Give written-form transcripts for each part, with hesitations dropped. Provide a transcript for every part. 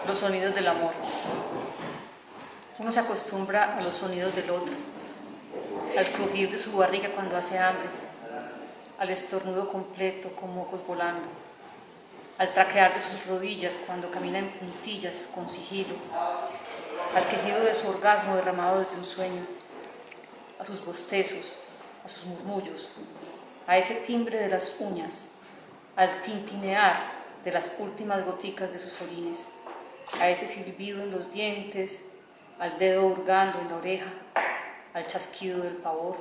Los sonidos del amor. Uno se acostumbra a los sonidos del otro, al crujir de su barriga cuando hace hambre, al estornudo completo con mocos volando, al traquear de sus rodillas cuando camina en puntillas con sigilo, al quejido de su orgasmo derramado desde un sueño, a sus bostezos, a sus murmullos, a ese timbre de las uñas, al tintinear de las últimas goticas de sus orines, a ese silbido en los dientes, al dedo hurgando en la oreja, al chasquido del pavor,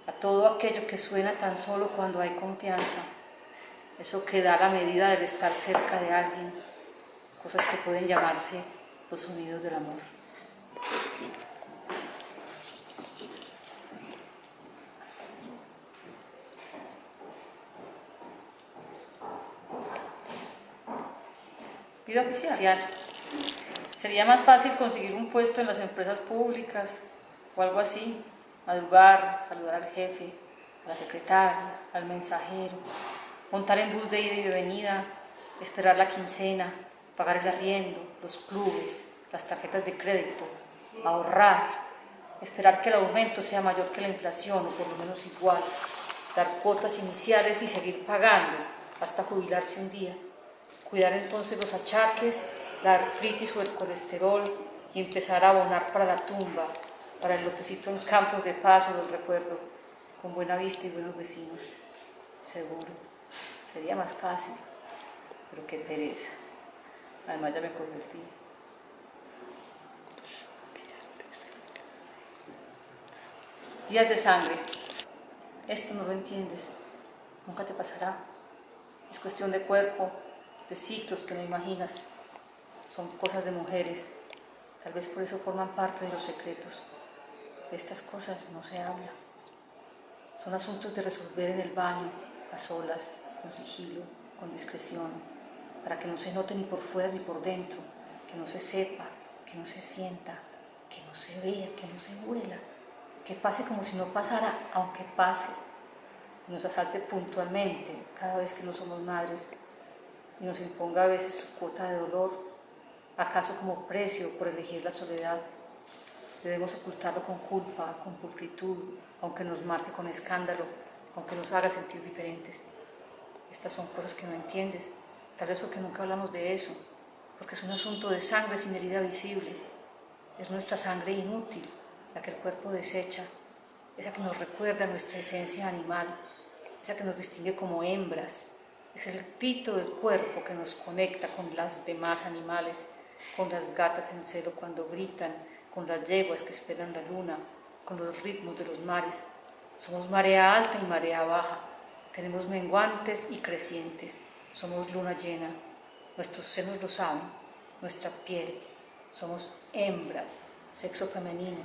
a todo aquello que suena tan solo cuando hay confianza, eso que da la medida del estar cerca de alguien, cosas que pueden llamarse los sonidos del amor. Vida oficial. Sería más fácil conseguir un puesto en las empresas públicas o algo así, madrugar, saludar al jefe, a la secretaria, al mensajero, montar en bus de ida y de venida, esperar la quincena, pagar el arriendo, los clubes, las tarjetas de crédito, ahorrar, esperar que el aumento sea mayor que la inflación o por lo menos igual, dar cuotas iniciales y seguir pagando hasta jubilarse un día, cuidar entonces los achaques, la artritis o el colesterol y empezar a abonar para la tumba, para el lotecito en Campos de Paz o del Recuerdo, con buena vista y buenos vecinos. Seguro, sería más fácil, pero qué pereza. Además ya me cogió el día. Días de sangre. Esto no lo entiendes, nunca te pasará. Es cuestión de cuerpo, de ciclos que no imaginas. Son cosas de mujeres, tal vez por eso forman parte de los secretos. De estas cosas no se habla. Son asuntos de resolver en el baño, a solas, con sigilo, con discreción, para que no se note ni por fuera ni por dentro, que no se sepa, que no se sienta, que no se vea, que no se huela, que pase como si no pasara, aunque pase, y nos asalte puntualmente cada vez que no somos madres, y nos imponga a veces su cuota de dolor, acaso como precio por elegir la soledad. Debemos ocultarlo con culpa, con pulcritud, aunque nos marque con escándalo, aunque nos haga sentir diferentes. Estas son cosas que no entiendes, tal vez porque nunca hablamos de eso, porque es un asunto de sangre sin herida visible. Es nuestra sangre inútil, la que el cuerpo desecha, esa que nos recuerda nuestra esencia animal, esa que nos distingue como hembras. Es el grito del cuerpo que nos conecta con las demás animales, con las gatas en celo cuando gritan, con las yeguas que esperan la luna, con los ritmos de los mares. Somos marea alta y marea baja, tenemos menguantes y crecientes, somos luna llena, nuestros senos lo saben, nuestra piel, somos hembras, sexo femenino,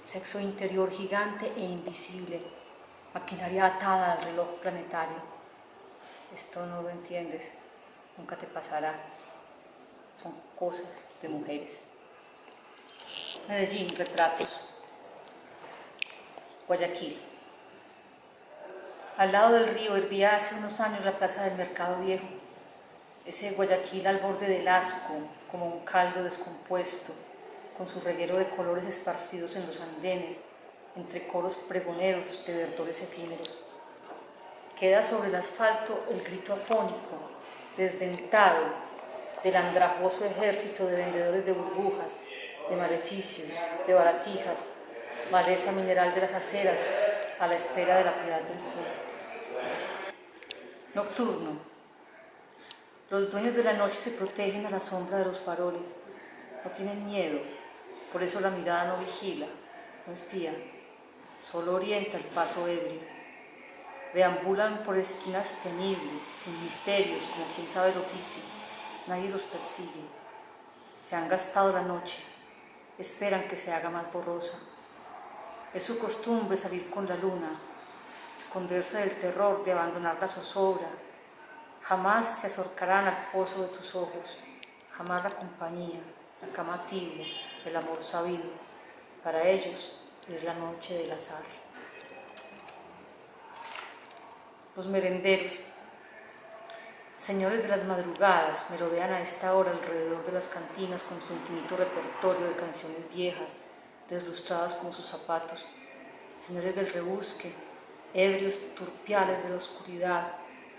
sexo interior gigante e invisible, maquinaria atada al reloj planetario. Esto no lo entiendes, nunca te pasará. Son cosas de mujeres. Medellín, retratos. Guayaquil. Al lado del río hervía hace unos años la plaza del Mercado Viejo. Ese Guayaquil al borde del asco, como un caldo descompuesto, con su reguero de colores esparcidos en los andenes, entre coros pregoneros de verdores efímeros. Queda sobre el asfalto el grito afónico, desdentado, del andrajoso ejército de vendedores de burbujas, de maleficios, de baratijas, maleza mineral de las aceras, a la espera de la piedad del sol. Nocturno. Los dueños de la noche se protegen a la sombra de los faroles, no tienen miedo, por eso la mirada no vigila, no espía, solo orienta el paso ebrio. Deambulan por esquinas temibles, sin misterios, como quien sabe el oficio. Nadie los persigue. Se han gastado la noche, esperan que se haga más borrosa. Es su costumbre salir con la luna, esconderse del terror de abandonar la zozobra. Jamás se acercarán al pozo de tus ojos, jamás la compañía, la cama tibia, el amor sabido. Para ellos es la noche del azar. Los merenderos. Señores de las madrugadas merodean a esta hora alrededor de las cantinas con su infinito repertorio de canciones viejas, deslustradas como sus zapatos. Señores del rebusque, ebrios turpiales de la oscuridad,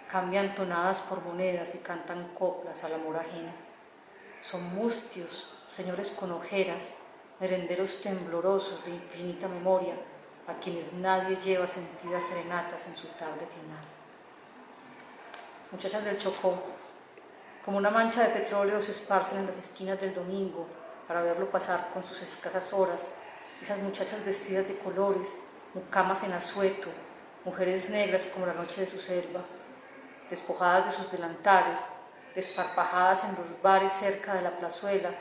cambian tonadas por monedas y cantan coplas al amor ajeno. Son mustios, señores con ojeras, merenderos temblorosos de infinita memoria, a quienes nadie lleva sentidas serenatas en su tarde final. Muchachas del Chocó, como una mancha de petróleo se esparcen en las esquinas del domingo para verlo pasar con sus escasas horas, esas muchachas vestidas de colores, mucamas en asueto, mujeres negras como la noche de su selva, despojadas de sus delantales, desparpajadas en los bares cerca de la plazuela,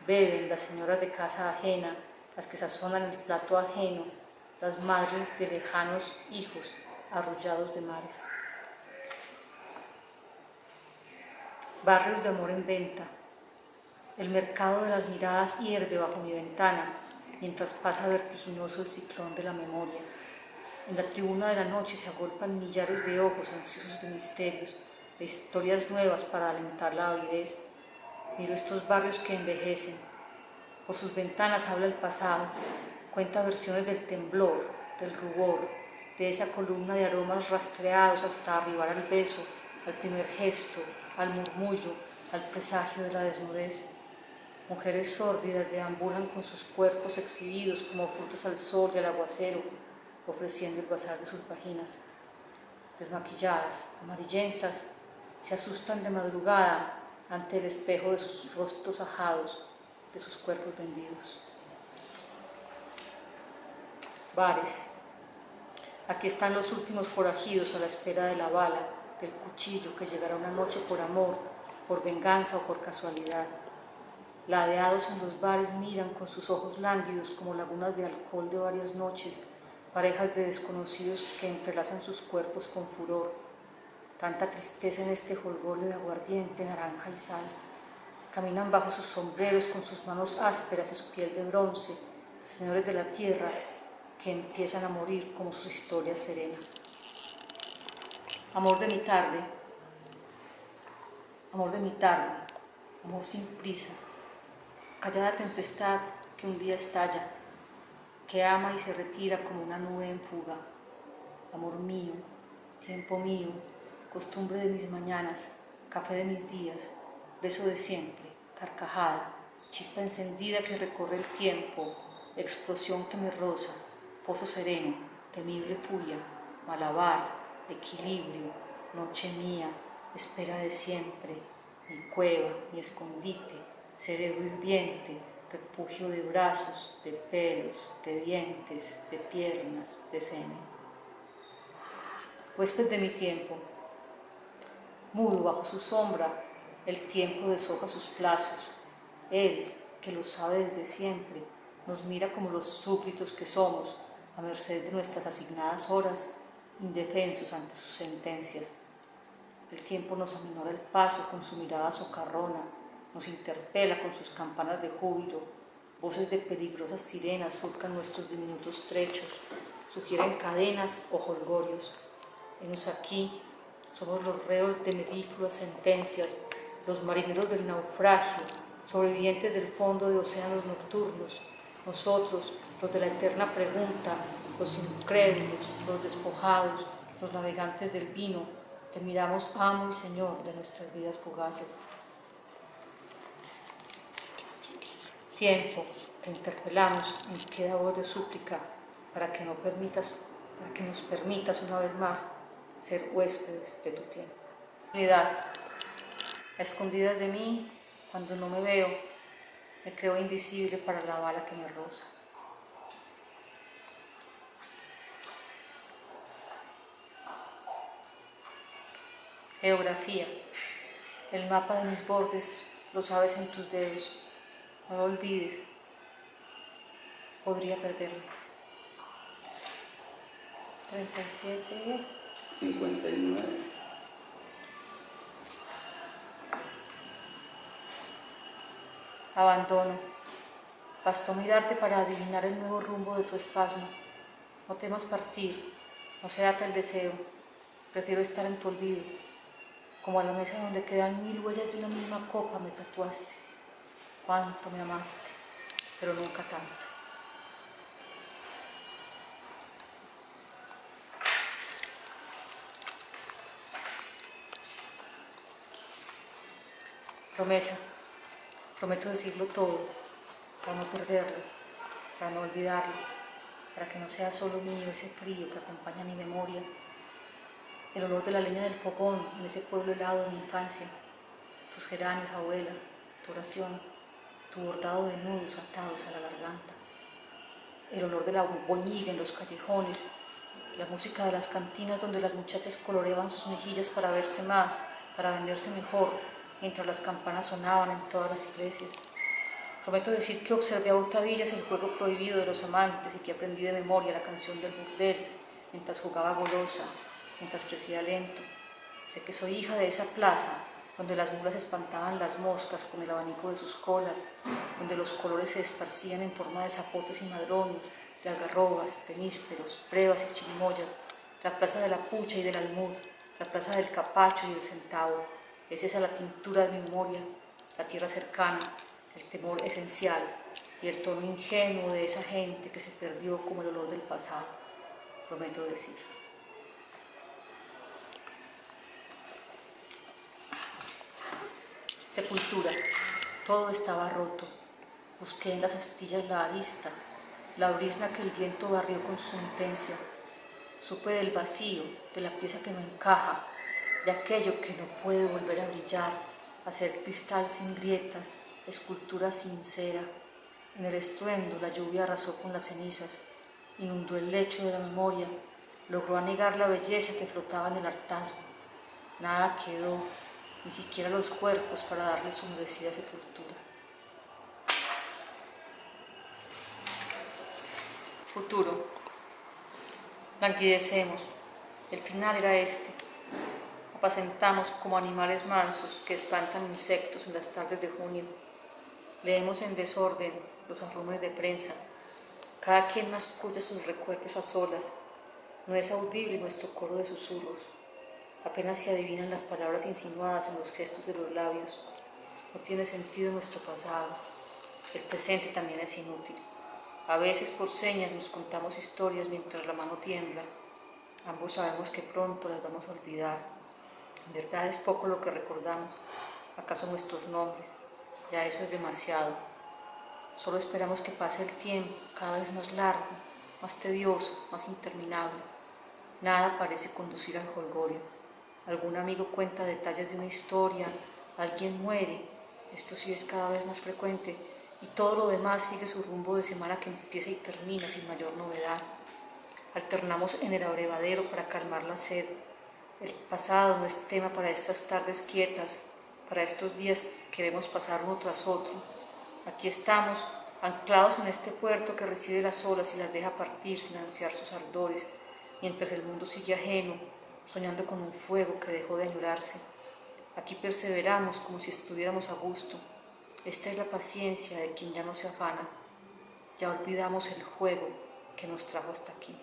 beben las señoras de casa ajena, las que sazonan el plato ajeno, las madres de lejanos hijos arrullados de mares. Barrios de amor en venta. El mercado de las miradas hierve bajo mi ventana, mientras pasa vertiginoso el ciclón de la memoria. En la tribuna de la noche se agolpan millares de ojos ansiosos de misterios, de historias nuevas para alentar la avidez. Miro estos barrios que envejecen. Por sus ventanas habla el pasado, cuenta versiones del temblor, del rubor, de esa columna de aromas rastreados hasta arribar al beso, al primer gesto, al murmullo, al presagio de la desnudez. Mujeres sórdidas deambulan con sus cuerpos exhibidos como frutas al sol y al aguacero, ofreciendo el bazar de sus vaginas. Desmaquilladas, amarillentas, se asustan de madrugada ante el espejo de sus rostros ajados, de sus cuerpos vendidos. Bares. Aquí están los últimos forajidos a la espera de la bala, del cuchillo que llegará una noche por amor, por venganza o por casualidad. Ladeados en los bares miran con sus ojos lánguidos como lagunas de alcohol de varias noches, parejas de desconocidos que entrelazan sus cuerpos con furor. Tanta tristeza en este jolgorio de aguardiente, naranja y sal. Caminan bajo sus sombreros con sus manos ásperas y su piel de bronce, señores de la tierra que empiezan a morir como sus historias serenas. Amor de mi tarde, amor sin prisa, callada tempestad que un día estalla, que ama y se retira como una nube en fuga. Amor mío, tiempo mío, costumbre de mis mañanas, café de mis días, beso de siempre, carcajada, chispa encendida que recorre el tiempo, explosión que me roza, pozo sereno, temible furia, malabar, equilibrio, noche mía, espera de siempre, mi cueva, mi escondite, cerebro hirviente, refugio de brazos, de pelos, de dientes, de piernas, de semen. Huésped de mi tiempo, mudo bajo su sombra, el tiempo deshoja sus plazos. Él, que lo sabe desde siempre, nos mira como los súbditos que somos, a merced de nuestras asignadas horas, indefensos ante sus sentencias. El tiempo nos aminora el paso con su mirada socarrona, nos interpela con sus campanas de júbilo, voces de peligrosas sirenas surcan nuestros diminutos trechos, sugieren cadenas o jolgorios. Henos aquí, somos los reos de melífluas sentencias, los marineros del naufragio, sobrevivientes del fondo de océanos nocturnos, nosotros, los de la eterna pregunta, los incrédulos, los despojados, los navegantes del vino, te miramos amo y señor de nuestras vidas fugaces. Tiempo, te interpelamos en queda voz de súplica para que nos permitas una vez más ser huéspedes de tu tiempo. A escondidas de mí, cuando no me veo, me creo invisible para la bala que me roza. Geografía. El mapa de mis bordes lo sabes en tus dedos. No lo olvides. Podría perderme. 37. 59. Abandono. Bastó mirarte para adivinar el nuevo rumbo de tu espasmo. No temas partir. No se ata el deseo. Prefiero estar en tu olvido. como a la mesa donde quedan 1000 huellas de una misma copa me tatuaste. Cuánto me amaste, pero nunca tanto. Promesa, prometo decirlo todo, para no perderlo, para no olvidarlo, para que no sea solo mío ese frío que acompaña mi memoria, el olor de la leña del fogón en ese pueblo helado de mi infancia, tus geranios, abuela, tu oración, tu bordado de nudos atados a la garganta, el olor de la boñiga en los callejones, la música de las cantinas donde las muchachas coloreaban sus mejillas para verse más, para venderse mejor, mientras las campanas sonaban en todas las iglesias. Prometo decir que observé a hurtadillas el juego prohibido de los amantes y que aprendí de memoria la canción del burdel mientras jugaba golosa, mientras crecía lento. Sé que soy hija de esa plaza donde las mulas espantaban las moscas con el abanico de sus colas, donde los colores se esparcían en forma de zapotes y madroños, de algarrobas, de nísperos, brevas y chirimoyas, la plaza de la pucha y del almud, la plaza del capacho y del centavo. Es esa la tintura de mi memoria, la tierra cercana, el temor esencial y el tono ingenuo de esa gente que se perdió como el olor del pasado, prometo decir. Sepultura, todo estaba roto. Busqué en las astillas la arista, la brisna que el viento barrió con su sentencia. Supe del vacío, de la pieza que no encaja, de aquello que no puede volver a brillar, hacer cristal sin grietas, escultura sincera. En el estruendo la lluvia arrasó con las cenizas, inundó el lecho de la memoria, logró anegar la belleza que flotaba en el hartazgo. Nada quedó, ni siquiera los cuerpos para darle su merecida sepultura. Futuro. Languidecemos. El final era este. Apacentamos como animales mansos que espantan insectos en las tardes de junio. Leemos en desorden los arrumes de prensa. Cada quien masculla sus recuerdos a solas. No es audible nuestro coro de susurros. Apenas se adivinan las palabras insinuadas en los gestos de los labios. No tiene sentido nuestro pasado. El presente también es inútil. A veces por señas nos contamos historias mientras la mano tiembla. Ambos sabemos que pronto las vamos a olvidar. En verdad es poco lo que recordamos. ¿Acaso nuestros nombres? Ya eso es demasiado. Solo esperamos que pase el tiempo, cada vez más largo, más tedioso, más interminable. Nada parece conducir al jolgorio. Algún amigo cuenta detalles de una historia, alguien muere, esto sí es cada vez más frecuente, y todo lo demás sigue su rumbo de semana que empieza y termina sin mayor novedad. Alternamos en el abrevadero para calmar la sed. El pasado no es tema para estas tardes quietas, para estos días que vemos pasar uno tras otro. Aquí estamos, anclados en este puerto que recibe las olas y las deja partir sin ansiar sus ardores, mientras el mundo sigue ajeno, soñando con un fuego que dejó de añorarse. Aquí perseveramos como si estuviéramos a gusto. Esta es la paciencia de quien ya no se afana. Ya olvidamos el juego que nos trajo hasta aquí.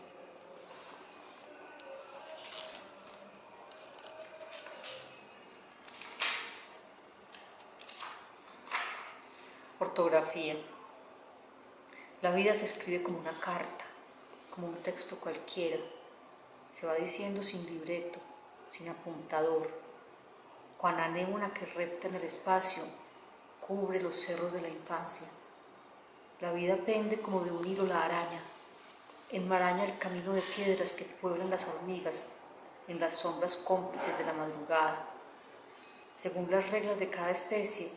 Ortografía. La vida se escribe como una carta, como un texto cualquiera. Se va diciendo sin libreto, sin apuntador. Cuan anémona que repta en el espacio, cubre los cerros de la infancia. La vida pende como de un hilo la araña, enmaraña el camino de piedras que pueblan las hormigas en las sombras cómplices de la madrugada. Según las reglas de cada especie,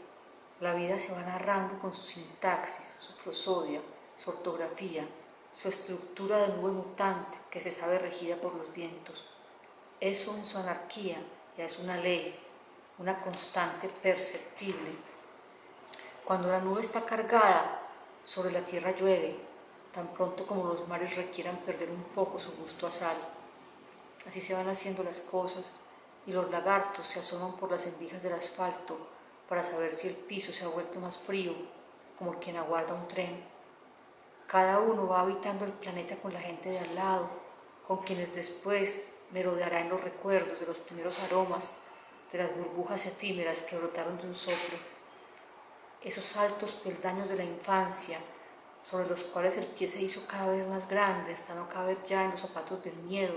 la vida se va narrando con su sintaxis, su prosodia, su ortografía, su estructura de nube mutante que se sabe regida por los vientos. Eso en su anarquía ya es una ley, una constante perceptible. Cuando la nube está cargada, sobre la tierra llueve, tan pronto como los mares requieran perder un poco su gusto a sal. Así se van haciendo las cosas y los lagartos se asoman por las endijas del asfalto para saber si el piso se ha vuelto más frío, como quien aguarda un tren. Cada uno va habitando el planeta con la gente de al lado, con quienes después merodeará en los recuerdos de los primeros aromas, de las burbujas efímeras que brotaron de un soplo, esos altos peldaños de la infancia, sobre los cuales el pie se hizo cada vez más grande hasta no caber ya en los zapatos del miedo,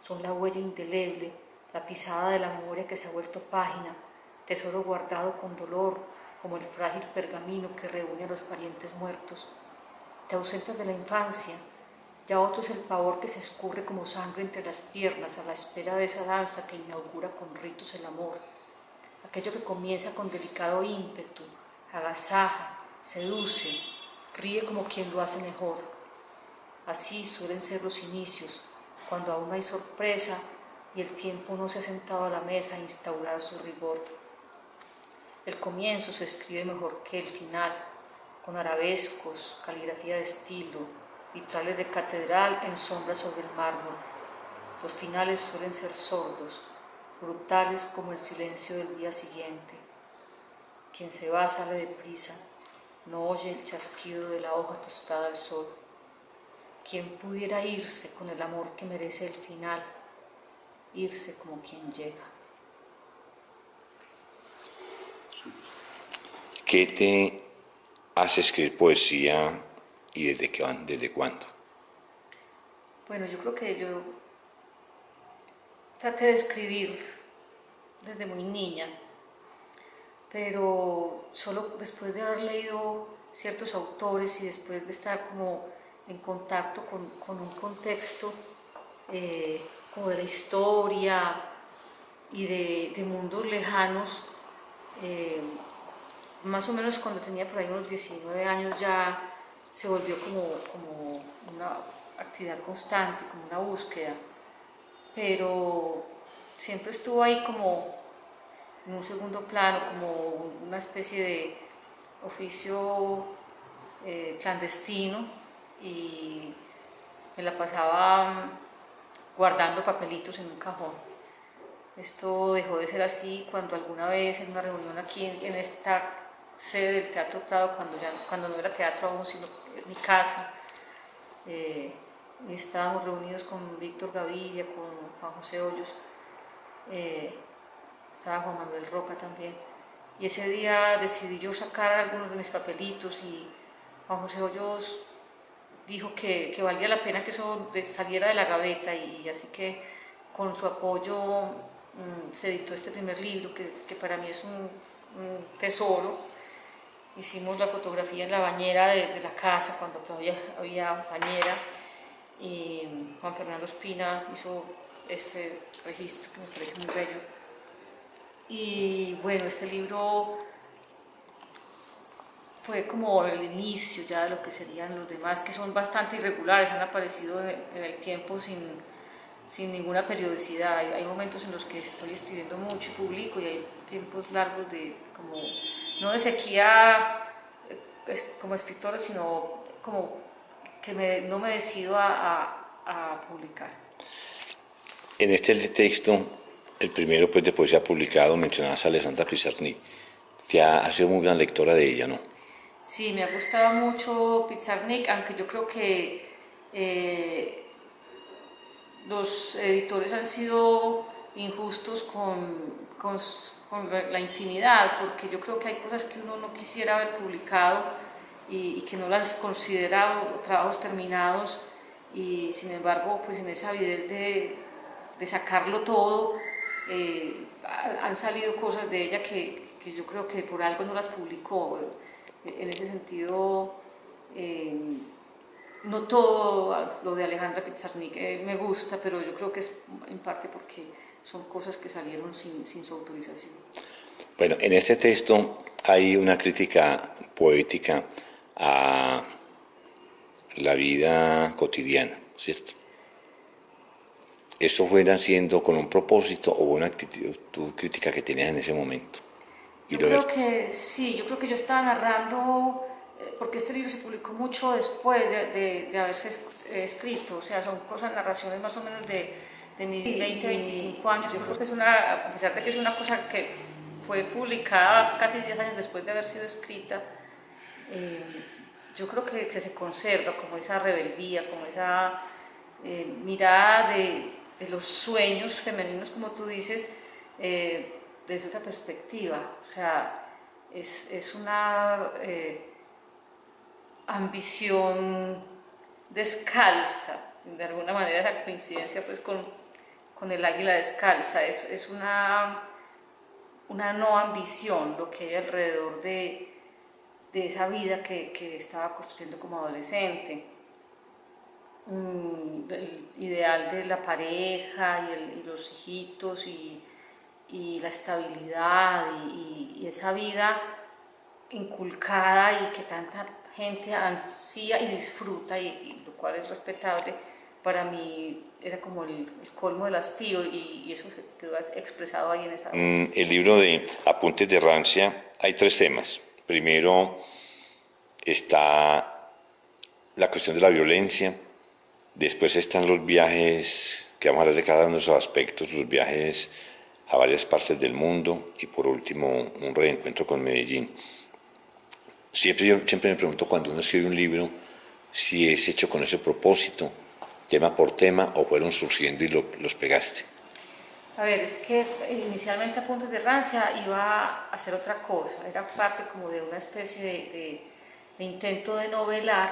son la huella indeleble, la pisada de la memoria que se ha vuelto página, tesoro guardado con dolor, como el frágil pergamino que reúne a los parientes muertos. Te ausentas de la infancia, ya otro es el pavor que se escurre como sangre entre las piernas a la espera de esa danza que inaugura con ritos el amor, aquello que comienza con delicado ímpetu, agasaja, seduce, ríe como quien lo hace mejor. Así suelen ser los inicios, cuando aún hay sorpresa y el tiempo no se ha sentado a la mesa a instaurar su rigor. El comienzo se escribe mejor que el final, con arabescos, caligrafía de estilo, vitrales de catedral en sombra sobre el mármol. Los finales suelen ser sordos, brutales como el silencio del día siguiente. Quien se va sale deprisa, no oye el chasquido de la hoja tostada al sol. Quien pudiera irse con el amor que merece el final, irse como quien llega. ¿Qué te hace escribir poesía y desde cuándo? Bueno, yo creo que yo traté de escribir desde muy niña, pero solo después de haber leído ciertos autores y después de estar como en contacto con un contexto como de la historia y de mundos lejanos, más o menos cuando tenía por ahí unos 19 años ya se volvió como una actividad constante, como una búsqueda, pero siempre estuvo ahí como en un segundo plano, como una especie de oficio clandestino, y me la pasaba guardando papelitos en un cajón. Esto dejó de ser así cuando alguna vez en una reunión aquí en esta sede del Teatro Prado, cuando no era teatro aún, sino mi casa, y estábamos reunidos con Víctor Gaviria, con Juan José Hoyos, estaba Juan Manuel Roca también, y ese día decidí yo sacar algunos de mis papelitos y Juan José Hoyos dijo que valía la pena que eso saliera de la gaveta, y así que con su apoyo se editó este primer libro que para mí es un tesoro. Hicimos la fotografía en la bañera de la casa cuando todavía había bañera, y Juan Fernando Espina hizo este registro que me parece muy bello. Y bueno, este libro fue como el inicio ya de lo que serían los demás, que son bastante irregulares, han aparecido en el tiempo sin ninguna periodicidad. Hay momentos en los que estoy escribiendo mucho y publico, y hay tiempos largos de como, no de sequía como escritora, sino como que no me decido a publicar. En este texto, el primero pues, de poesía publicado, mencionabas a Alejandra Pizarnik. Has sido muy gran lectora de ella, ¿no? Sí, me ha gustado mucho Pizarnik, aunque yo creo que los editores han sido injustos con la intimidad, porque yo creo que hay cosas que uno no quisiera haber publicado y que no las considera trabajos terminados, y sin embargo pues en esa avidez de sacarlo todo han salido cosas de ella que yo creo que por algo no las publicó. En ese sentido, no todo lo de Alejandra Pizarnik me gusta, pero yo creo que es en parte porque son cosas que salieron sin su autorización. Bueno, en este texto hay una crítica poética a la vida cotidiana, ¿cierto? ¿Eso fue naciendo con un propósito o una actitud crítica que tenías en ese momento? Yo creo que sí, yo creo que yo estaba narrando, porque este libro se publicó mucho después de haberse escrito, o sea, son cosas, narraciones más o menos de mis 20, 25 años. Yo creo que es una, a pesar de que es una cosa que fue publicada casi 10 años después de haber sido escrita, yo creo que se conserva como esa rebeldía, como esa mirada de los sueños femeninos, como tú dices, desde otra perspectiva, o sea, es una ambición descalza, de alguna manera la coincidencia pues con el águila descalza, es una no ambición lo que hay alrededor de esa vida que estaba construyendo como adolescente. El ideal de la pareja y los hijitos y la estabilidad y esa vida inculcada y que tanta gente ansía y disfruta y lo cual es respetable, para mí era como el colmo del hastío y eso se quedó expresado ahí en esa obra. El libro de Apuntes de Rancia hay tres temas. Primero está la cuestión de la violencia, después están los viajes, que vamos a hablar de cada uno de esos aspectos, los viajes a varias partes del mundo y por último un reencuentro con Medellín. Yo siempre me pregunto cuando uno escribe un libro si es hecho con ese propósito, tema por tema, o fueron surgiendo y los pegaste. A ver, es que inicialmente Apuntes de Rancia iba a hacer otra cosa, era parte como de una especie de intento de novelar,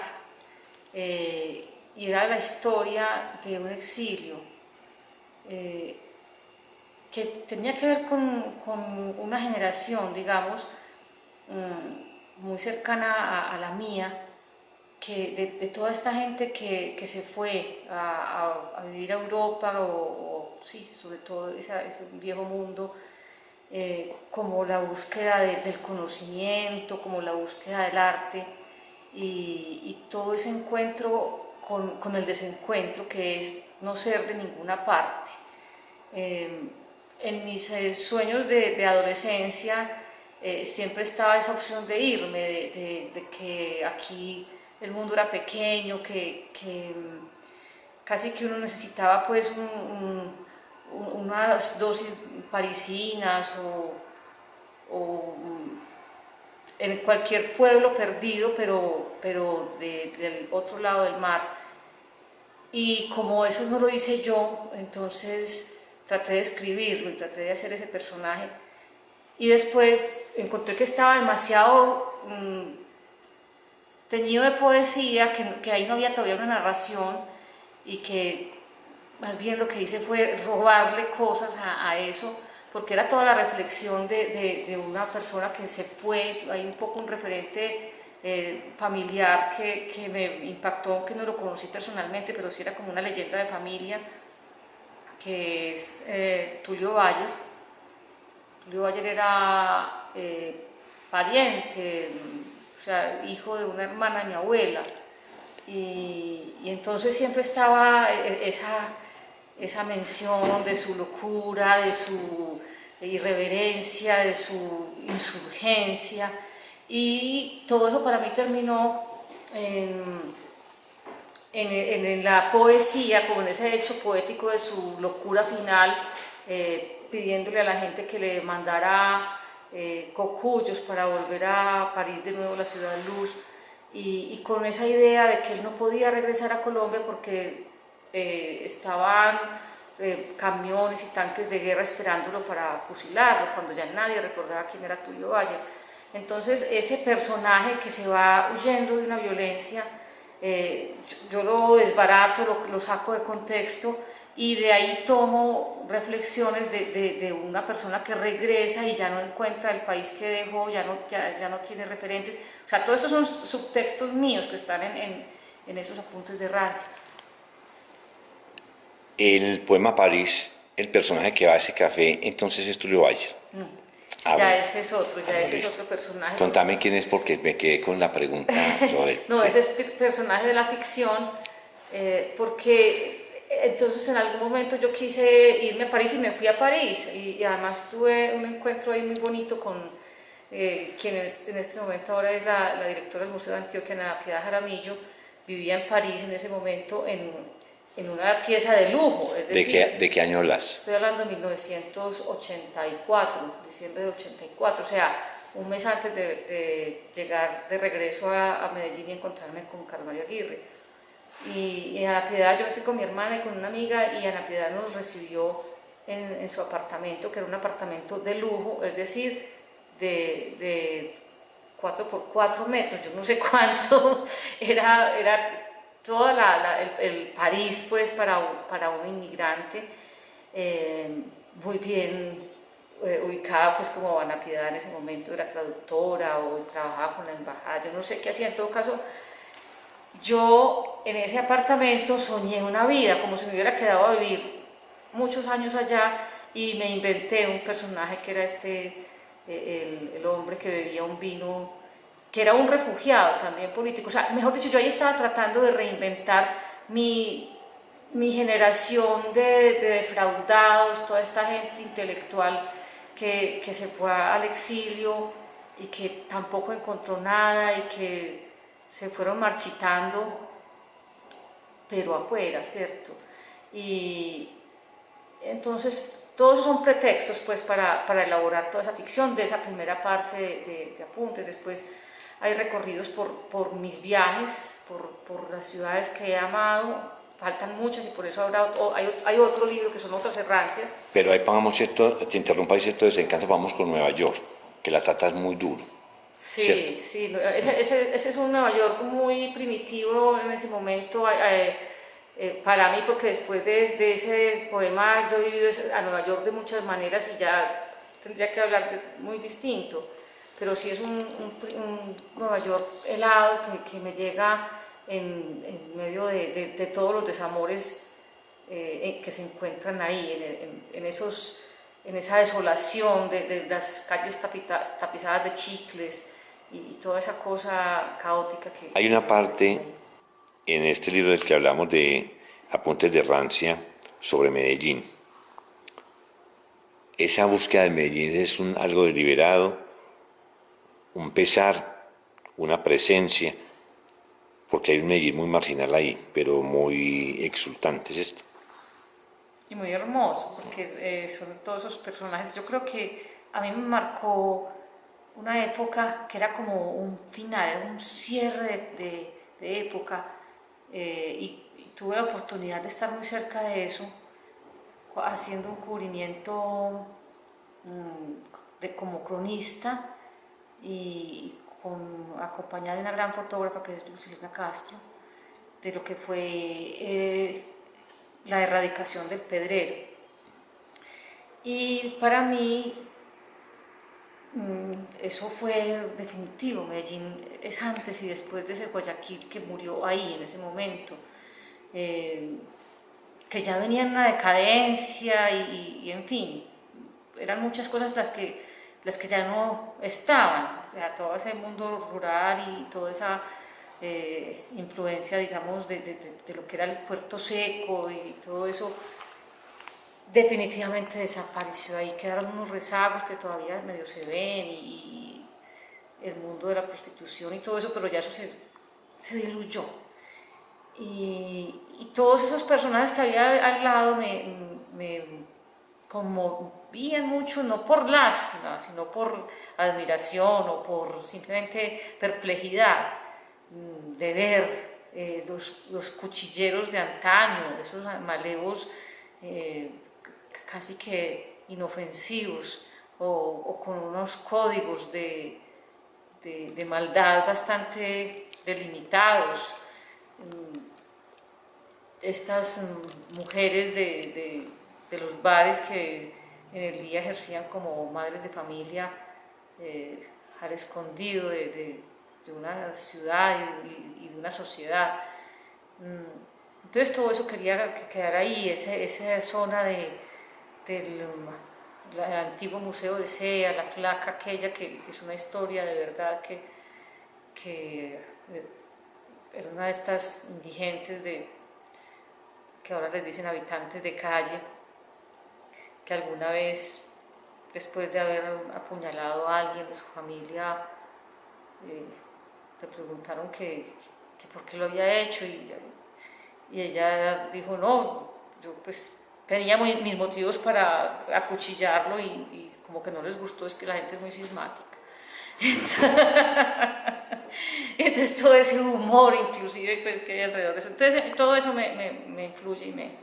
y era la historia de un exilio que tenía que ver con una generación, digamos, muy cercana a la mía, de toda esta gente que se fue a vivir a Europa o sí, sobre todo ese viejo mundo, como la búsqueda del conocimiento, como la búsqueda del arte y todo ese encuentro con el desencuentro que es no ser de ninguna parte. En mis sueños de adolescencia siempre estaba esa opción de irme, de que aquí el mundo era pequeño, que casi que uno necesitaba pues unas dosis parisinas o en cualquier pueblo perdido, pero del otro lado del mar. Y como eso no lo hice yo, entonces traté de escribirlo y traté de hacer ese personaje. Y después encontré que estaba demasiado teñido de poesía, que ahí no había todavía una narración y que más bien lo que hice fue robarle cosas a eso, porque era toda la reflexión de una persona que se fue, hay un poco un referente familiar que me impactó, que no lo conocí personalmente, pero sí era como una leyenda de familia, que es Tulio Bayer. Tulio Bayer era pariente, o sea, hijo de una hermana de mi abuela, y entonces siempre estaba esa mención de su locura, de su irreverencia, de su insurgencia, y todo eso para mí terminó en la poesía, como en ese hecho poético de su locura final, pidiéndole a la gente que le mandara cocuyos para volver a París de nuevo, la ciudad de luz, y con esa idea de que él no podía regresar a Colombia porque estaban camiones y tanques de guerra esperándolo para fusilarlo, cuando ya nadie recordaba quién era Tulio Valle. Entonces ese personaje que se va huyendo de una violencia, yo lo desbarato, lo saco de contexto y de ahí tomo reflexiones de una persona que regresa y ya no encuentra el país que dejó, ya no tiene referentes. O sea, todos estos son subtextos míos que están en esos Apuntes de Rancia. El poema París, el personaje que va a ese café, entonces es Tulio Bayer. Ese es otro, ese es otro personaje. Contame quién es porque me quedé con la pregunta sobre... No, sí. ese es personaje de la ficción, porque entonces en algún momento yo quise irme a París y me fui a París y además tuve un encuentro ahí muy bonito con quien en este momento ahora es la directora del Museo de Antioquia, Ana Piedad Jaramillo. Vivía en París en ese momento en una pieza de lujo. Es decir, ¿De qué año hablas? Estoy hablando de 1984, diciembre de 84, o sea, un mes antes de llegar de regreso a Medellín y encontrarme con Carvalho Aguirre. Y en Ana Piedad yo me fui con mi hermana y con una amiga y Ana Piedad nos recibió en su apartamento, que era un apartamento de lujo, es decir, de 4 por 4 metros, yo no sé cuánto, era todo el París pues para un inmigrante, muy bien ubicada pues como Ana Piedad en ese momento era traductora o trabajaba con la embajada, yo no sé qué hacía, en todo caso yo en ese apartamento soñé una vida como si me hubiera quedado a vivir muchos años allá y me inventé un personaje que era el hombre que bebía un vino, que era un refugiado también político, o sea, mejor dicho, yo ahí estaba tratando de reinventar mi generación de defraudados, toda esta gente intelectual que se fue al exilio y que tampoco encontró nada y que se fueron marchitando, pero afuera, ¿cierto? Y entonces todos esos son pretextos pues para elaborar toda esa ficción de esa primera parte de apuntes. Después hay recorridos por mis viajes, por las ciudades que he amado, faltan muchas y por eso hay otro libro que son otras errancias. Pero ahí pongamos cierto, te interrumpa, hay cierto desencanto, vamos con Nueva York, que la tratas muy duro, ¿cierto? Sí, sí, ese es un Nueva York muy primitivo en ese momento para mí, porque después de ese poema yo he vivido a Nueva York de muchas maneras y ya tendría que hablar muy distinto, pero sí es un Nueva York helado que me llega en medio de todos los desamores que se encuentran ahí, en esa desolación de las calles tapizadas de chicles y toda esa cosa caótica que... Hay una parte en este libro del que hablamos de Apuntes de Rancia sobre Medellín. Esa búsqueda de Medellín es algo deliberado, un pesar, una presencia, porque hay un Medellín muy marginal ahí, pero muy exultante, ¿es esto? Y muy hermoso, porque son todos esos personajes. Yo creo que a mí me marcó una época que era como un final, un cierre de época, y tuve la oportunidad de estar muy cerca de eso, haciendo un cubrimiento como cronista y acompañada de una gran fotógrafa que es Lucilena Castro, de lo que fue la erradicación del Pedrero. Y para mí eso fue definitivo. Medellín es antes y después de ese Guayaquil que murió ahí en ese momento, que ya venía en una decadencia y en fin, eran muchas cosas las que ya no estaban, o sea, todo ese mundo rural y toda esa influencia, digamos, de lo que era el puerto seco y todo eso, definitivamente desapareció. Ahí quedaron unos rezagos que todavía medio se ven y el mundo de la prostitución y todo eso, pero ya eso se diluyó. Y todos esos personajes que había al lado me conmovían mucho, no por lástima, sino por admiración o por simplemente perplejidad de ver los cuchilleros de antaño, esos malevos casi que inofensivos o con unos códigos de maldad bastante delimitados. Estas mujeres de los bares que en el día ejercían como madres de familia al escondido de una ciudad y de una sociedad. Entonces todo eso quería que quedara ahí, esa zona del antiguo Museo de Sea, la flaca aquella que es una historia de verdad que era una de estas indigentes que ahora les dicen habitantes de calle, que alguna vez, después de haber apuñalado a alguien de su familia, le preguntaron que por qué lo había hecho y ella dijo, no, yo pues tenía mis motivos para acuchillarlo y como que no les gustó, es que la gente es muy cismática. Entonces todo ese humor inclusive pues, que hay alrededor de eso, entonces todo eso me influye y me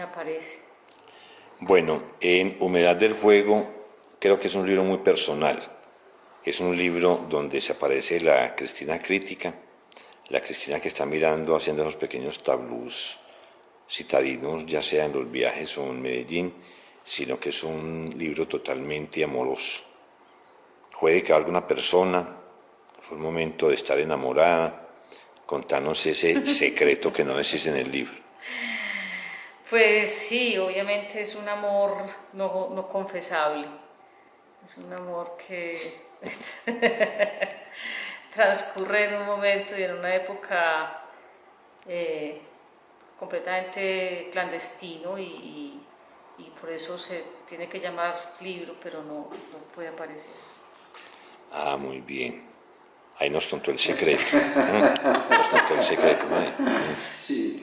aparece. Bueno, en Humedad del Fuego creo que es un libro muy personal. Es un libro donde se aparece la Cristina crítica, la Cristina que está mirando, haciendo esos pequeños tablús citadinos, ya sea en los viajes o en Medellín, sino que es un libro totalmente amoroso. Fue dedicado a alguna persona, fue un momento de estar enamorada. Contanos ese secreto que no decís en el libro. Pues sí, obviamente es un amor no confesable. Es un amor que transcurre en un momento y en una época eh, completamente clandestino y por eso se tiene que llamar libro, pero no puede aparecer. Ah, muy bien. Ahí nos contó el secreto. Nos contó el secreto. Sí,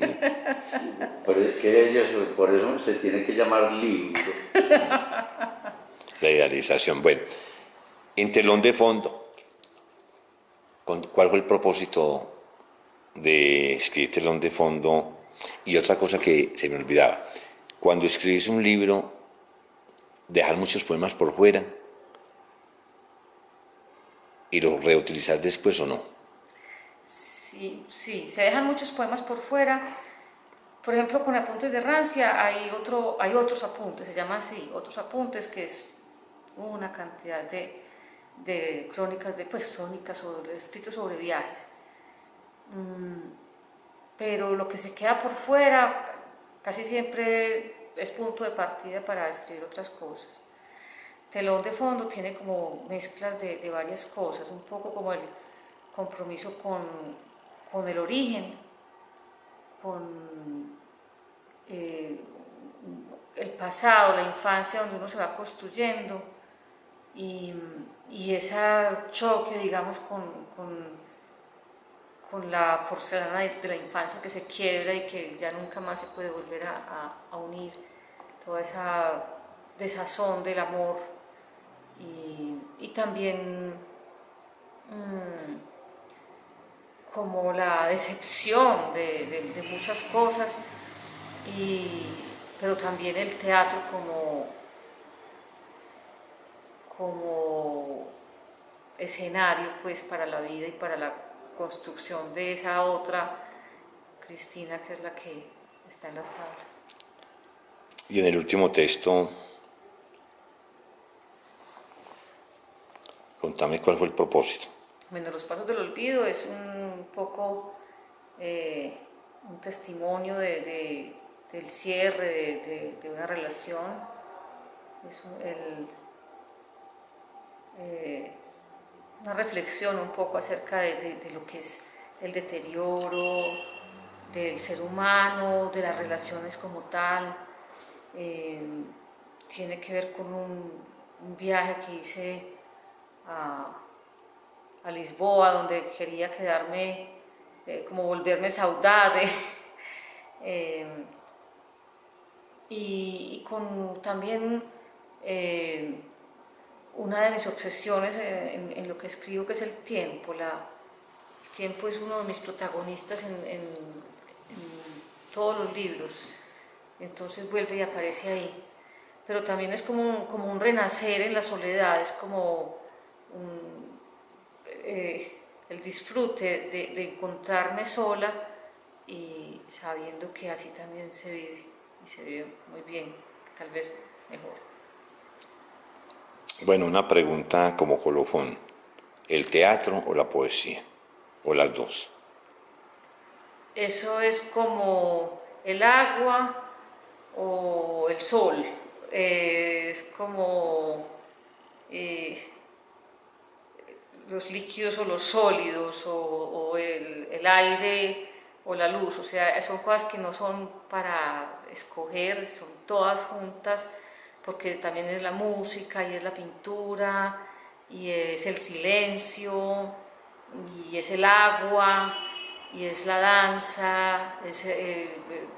que ellos, por eso se tiene que llamar libro. La idealización. Bueno, en telón de fondo, ¿cuál fue el propósito de escribir telón de fondo? Y otra cosa que se me olvidaba, cuando escribís un libro, dejar muchos poemas por fuera y los reutilizar después o no. Sí, sí, se dejan muchos poemas por fuera. Por ejemplo, con Apuntes de Rancia hay otros apuntes, se llaman así, otros apuntes, que es una cantidad de crónicas, crónicas o escritos sobre viajes. Pero lo que se queda por fuera casi siempre es punto de partida para escribir otras cosas. Telón de fondo tiene como mezclas de varias cosas, un poco como el compromiso con el origen, con el pasado, la infancia donde uno se va construyendo y ese choque, digamos, con la porcelana de la infancia que se quiebra y que ya nunca más se puede volver a unir, toda esa desazón del amor y también como la decepción de muchas cosas, pero también el teatro como escenario pues para la vida y para la construcción de esa otra Cristina que es la que está en las tablas. Y en el último texto, contame cuál fue el propósito. Bueno, Los Pasos del Olvido es un poco un testimonio del cierre de una relación, es una reflexión un poco acerca de lo que es el deterioro del ser humano, de las relaciones como tal. Tiene que ver con un viaje que hice a Lisboa, donde quería quedarme, como volverme saudade, y con también una de mis obsesiones en lo que escribo, que es el tiempo. El tiempo es uno de mis protagonistas en todos los libros, entonces vuelve y aparece ahí. Pero también es como un renacer en la soledad, es como el disfrute de encontrarme sola y sabiendo que así también se vive, y se vive muy bien, tal vez mejor. Bueno, una pregunta como colofón. ¿El teatro o la poesía? ¿O las dos? Eso es como el agua o el sol, es como los líquidos o los sólidos o el aire o la luz, o sea, son cosas que no son para escoger, son todas juntas, porque también es la música y es la pintura y es el silencio y es el agua y es la danza, es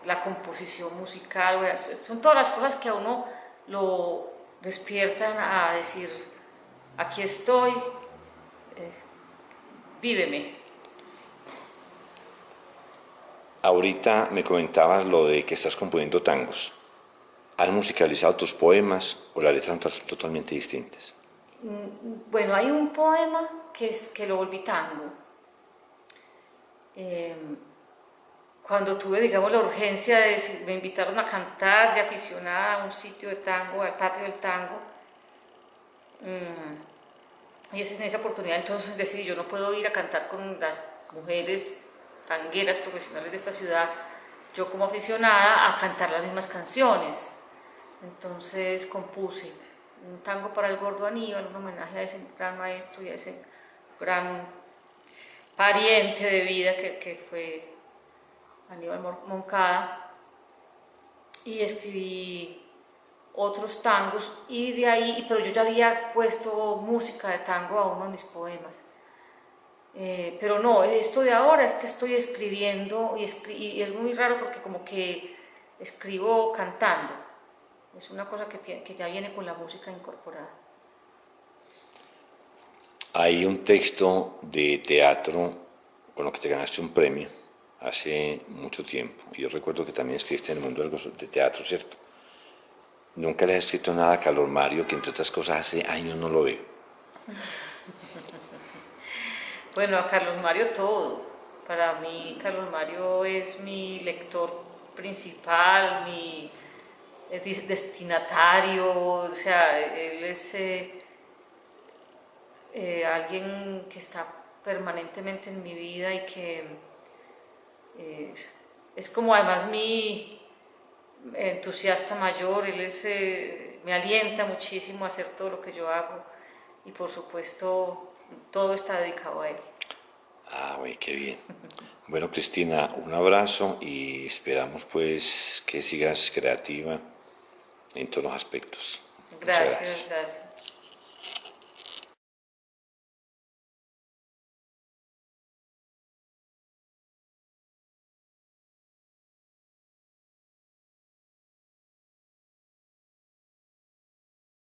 la composición musical, son todas las cosas que a uno lo despiertan a decir, aquí estoy, víveme. Ahorita me comentabas lo de que estás componiendo tangos. ¿has musicalizado tus poemas o las letras son totalmente distintas? Bueno, hay un poema que lo volví tango. Cuando tuve, digamos, la urgencia me invitaron a cantar de aficionada a un sitio de tango, al patio del tango, y en esa oportunidad entonces decidí, yo no puedo ir a cantar con las mujeres tangueras profesionales de esta ciudad, yo como aficionada a cantar las mismas canciones. Entonces compuse un tango para el gordo Aníbal, un homenaje a ese gran maestro y a ese gran pariente de vida que fue Aníbal Moncada, y escribí otros tangos y de ahí, pero yo ya había puesto música de tango a uno de mis poemas. Pero no, esto de ahora es que estoy escribiendo y es muy raro porque como que escribo cantando. Es una cosa que ya viene con la música incorporada. Hay un texto de teatro con lo que te ganaste un premio hace mucho tiempo. Y yo recuerdo que también estuviste en el mundo de teatro, ¿cierto? Nunca le has escrito nada a Carlos Mario, que entre otras cosas hace años no lo veo. Bueno, a Carlos Mario todo. Para mí Carlos Mario es mi lector principal, mi destinatario, o sea, él es alguien que está permanentemente en mi vida y que es como además mi entusiasta mayor, me alienta muchísimo a hacer todo lo que yo hago y por supuesto todo está dedicado a él. Ah, güey, qué bien. Bueno, Cristina, un abrazo y esperamos pues que sigas creativa en todos los aspectos. Muchas Gracias, gracias. gracias.